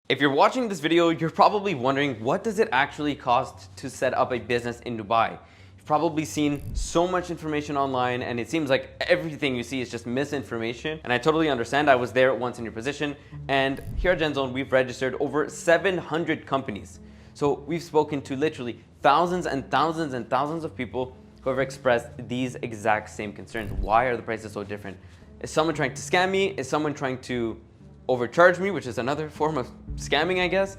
If you're watching this video, you're probably wondering, what does it actually cost to set up a business in Dubai? You've probably seen so much information online and it seems like everything you see is just misinformation. And I totally understand. I was there once in your position. And here at GenZone, we've registered over 700 companies. So we've spoken to literally thousands and thousands and thousands of people who have expressed these exact same concerns. Why are the prices so different? Is someone trying to scam me? Is someone trying to overcharge me, which is another form of scamming, I guess?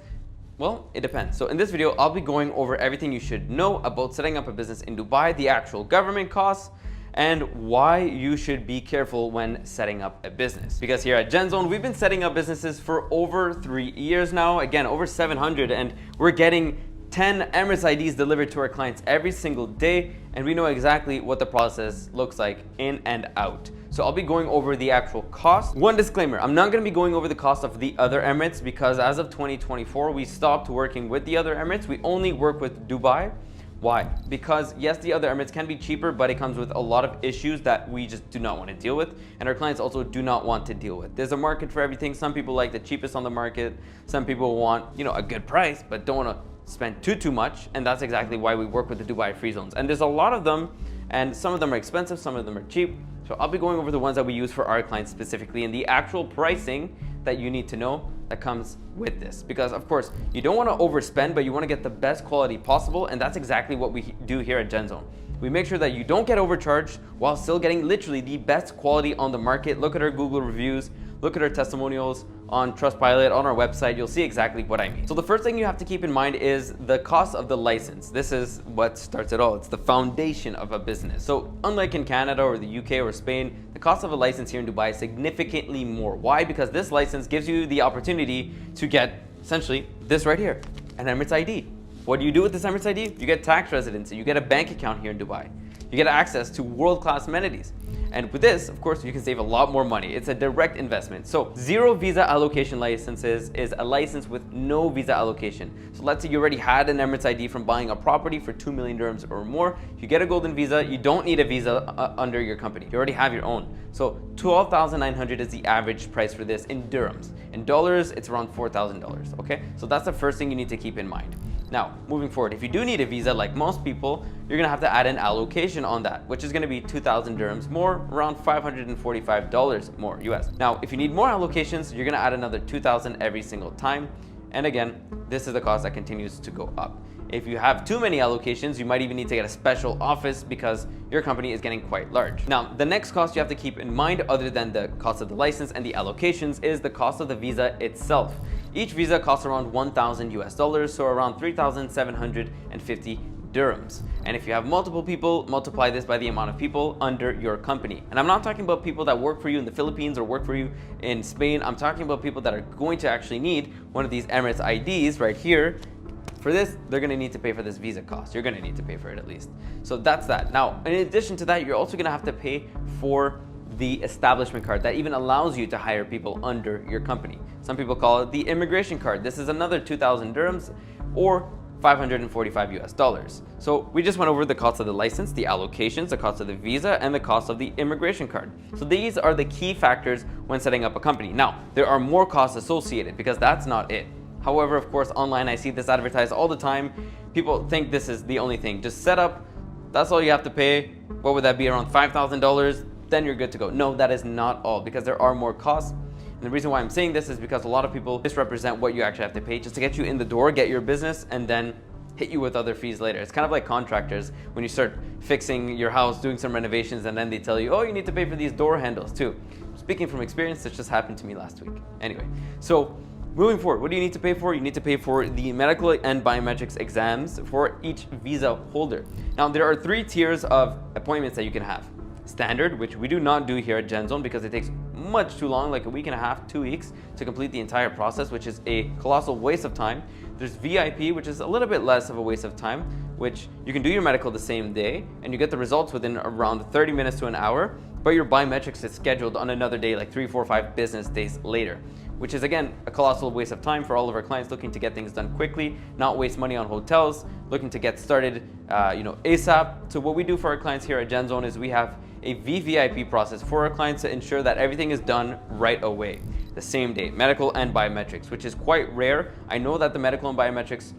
Well, it depends. So in this video, I'll be going over everything you should know about setting up a business in Dubai, the actual government costs, and why you should be careful when setting up a business. Because here at GenZone, we've been setting up businesses for over 3 years now, again, over 700, and we're getting 10 Emirates IDs delivered to our clients every single day, and we know exactly what the process looks like in and out. So I'll be going over the actual cost. One disclaimer, I'm not going to be going over the cost of the other Emirates because as of 2024, we stopped working with the other Emirates. We only work with Dubai. Why? Because yes, the other Emirates can be cheaper, but it comes with a lot of issues that we just do not want to deal with, and our clients also do not want to deal with. There's a market for everything. Some people like the cheapest on the market. Some people want, a good price, but don't want to spend too much, and that's exactly why we work with the Dubai free zones. And there's a lot of them, and some of them are expensive, some of them are cheap. So I'll be going over the ones that we use for our clients specifically and the actual pricing that you need to know that comes with this. Because of course, you don't want to overspend, but you want to get the best quality possible, and that's exactly what we do here at GenZone. We make sure that you don't get overcharged while still getting literally the best quality on the market. Look at our Google reviews, look at our testimonials on Trustpilot, on our website, you'll see exactly what I mean. So the first thing you have to keep in mind is the cost of the license. This is what starts it all. It's the foundation of a business. So unlike in Canada or the UK or Spain, the cost of a license here in Dubai is significantly more. Why? Because this license gives you the opportunity to get essentially this right here, an Emirates ID. What do you do with this Emirates ID? You get tax residency, you get a bank account here in Dubai. You get access to world-class amenities. And with this, of course, you can save a lot more money. It's a direct investment. So zero visa allocation licenses is a license with no visa allocation. So let's say you already had an Emirates ID from buying a property for 2 million dirhams or more. You get a golden visa, you don't need a visa under your company. You already have your own. So 12,900 is the average price for this in dirhams. In dollars, it's around $4,000, okay? So that's the first thing you need to keep in mind. Now, moving forward, if you do need a visa, like most people, you're gonna have to add an allocation on that, which is gonna be 2,000 dirhams more, around $545 more US. Now, if you need more allocations, you're gonna add another 2,000 every single time. And again, this is the cost that continues to go up. If you have too many allocations, you might even need to get a special office because your company is getting quite large. Now, the next cost you have to keep in mind, other than the cost of the license and the allocations, is the cost of the visa itself. Each visa costs around 1,000 US dollars, so around 3,750 dirhams. And if you have multiple people, multiply this by the amount of people under your company. And I'm not talking about people that work for you in the Philippines or work for you in Spain. I'm talking about people that are going to actually need one of these Emirates IDs right here. For this, they're gonna need to pay for this visa cost. You're gonna need to pay for it at least. So that's that. Now, in addition to that, you're also gonna have to pay for the establishment card that even allows you to hire people under your company. Some people call it the immigration card. This is another 2,000 dirhams or 545 US dollars. So we just went over the cost of the license, the allocations, the cost of the visa, and the cost of the immigration card. So these are the key factors when setting up a company. Now, there are more costs associated because that's not it. However, of course, online, I see this advertised all the time. People think this is the only thing. Just set up, that's all you have to pay. What would that be, around $5,000? Then you're good to go. No, that is not all, because there are more costs. And the reason why I'm saying this is because a lot of people misrepresent what you actually have to pay just to get you in the door, get your business, and then hit you with other fees later. It's kind of like contractors when you start fixing your house, doing some renovations, and then they tell you, oh, you need to pay for these door handles too. Speaking from experience, this just happened to me last week. Anyway, so moving forward, what do you need to pay for? You need to pay for the medical and biometrics exams for each visa holder. Now, there are 3 tiers of appointments that you can have. Standard, which we do not do here at GenZone because it takes much too long, like a week and a half, 2 weeks to complete the entire process, which is a colossal waste of time. There's VIP, which is a little bit less of a waste of time, which you can do your medical the same day and you get the results within around 30 minutes to an hour, but your biometrics is scheduled on another day, like 3, 4, 5 business days later, which is again a colossal waste of time for all of our clients looking to get things done quickly, not waste money on hotels, looking to get started ASAP. So what we do for our clients here at GenZone is we have a VVIP process for our clients to ensure that everything is done right away. the same day, medical and biometrics, which is quite rare. I know that the medical and biometrics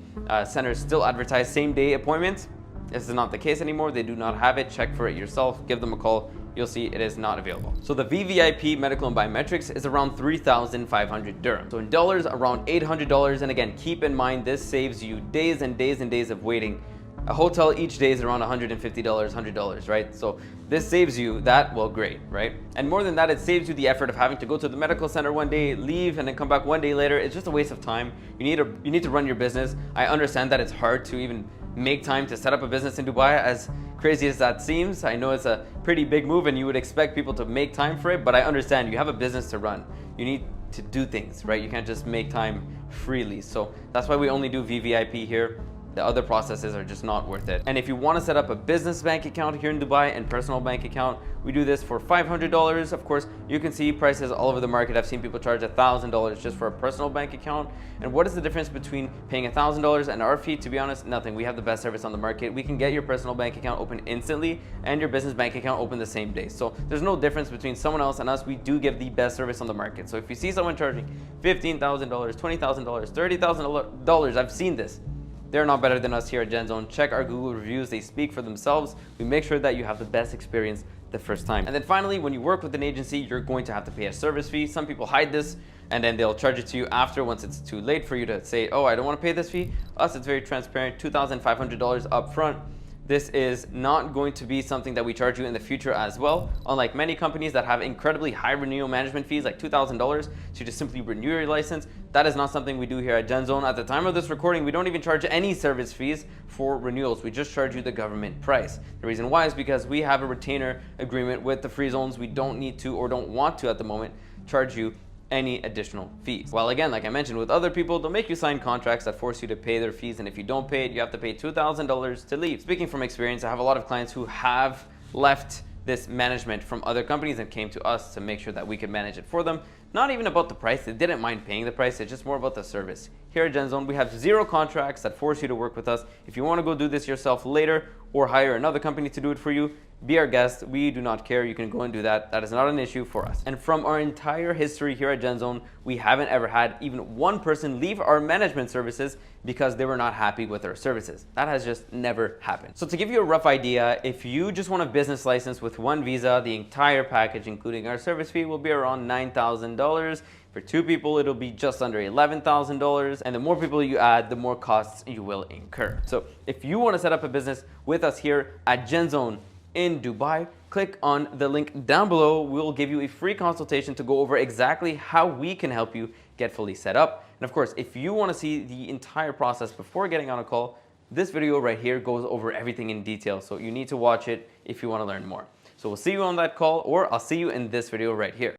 centers still advertise same day appointments. This is not the case anymore. They do not have it. Check for it yourself. Give them a call. You'll see it is not available. So the VVIP medical and biometrics is around 3,500 dirham. So in dollars, around $800. And again, keep in mind, this saves you days and days and days of waiting. A hotel each day is around $150, $100, right? So this saves you that, well, great, right? And more than that, it saves you the effort of having to go to the medical center one day, leave, and then come back one day later. It's just a waste of time. You need to run your business. I understand that it's hard to even make time to set up a business in Dubai, as crazy as that seems. I know it's a pretty big move and you would expect people to make time for it, but I understand you have a business to run. You need to do things, right? You can't just make time freely. So that's why we only do VVIP here. The other processes are just not worth it. And if you want to set up a business bank account here in Dubai and personal bank account, we do this for $500. Of course, you can see prices all over the market. I've seen people charge $1,000 just for a personal bank account. And what is the difference between paying $1,000 and our fee? To be honest, nothing. We have the best service on the market. We can get your personal bank account open instantly and your business bank account open the same day. So there's no difference between someone else and us. We do give the best service on the market. So if you see someone charging $15,000, $20,000, $30,000, I've seen this. They're not better than us here at GenZone. Check our Google reviews, they speak for themselves. We make sure that you have the best experience the first time. And then finally, when you work with an agency, you're going to have to pay a service fee. Some people hide this and then they'll charge it to you after, once it's too late for you to say, oh, I don't want to pay this fee. Us, it's very transparent, $2,500 up front. This is not going to be something that we charge you in the future as well. Unlike many companies that have incredibly high renewal management fees, like $2,000 to just simply renew your license, that is not something we do here at GenZone. At the time of this recording, we don't even charge any service fees for renewals. We just charge you the government price. The reason why is because we have a retainer agreement with the free zones. We don't need to, or don't want to at the moment, charge you any additional fees. Well, again, like I mentioned, with other people, they'll make you sign contracts that force you to pay their fees, and if you don't pay it, you have to pay $2,000 to leave. Speaking from experience, I have a lot of clients who have left this management from other companies and came to us to make sure that we could manage it for them. Not even about the price, they didn't mind paying the price, it's just more about the service. Here at GenZone, we have 0 contracts that force you to work with us. If you want to go do this yourself later or hire another company to do it for you, be our guest. We do not care. You can go and do that. That is not an issue for us. And from our entire history here at GenZone, we haven't ever had even one person leave our management services because they were not happy with our services. That has just never happened. So to give you a rough idea, if you just want a business license with one visa, the entire package, including our service fee, will be around $9,000. For 2 people, it'll be just under $11,000. And the more people you add, the more costs you will incur. So if you want to set up a business with us here at GenZone in Dubai, click on the link down below. We'll give you a free consultation to go over exactly how we can help you get fully set up. And of course, if you want to see the entire process before getting on a call, this video right here goes over everything in detail. So you need to watch it if you want to learn more. So we'll see you on that call, or I'll see you in this video right here.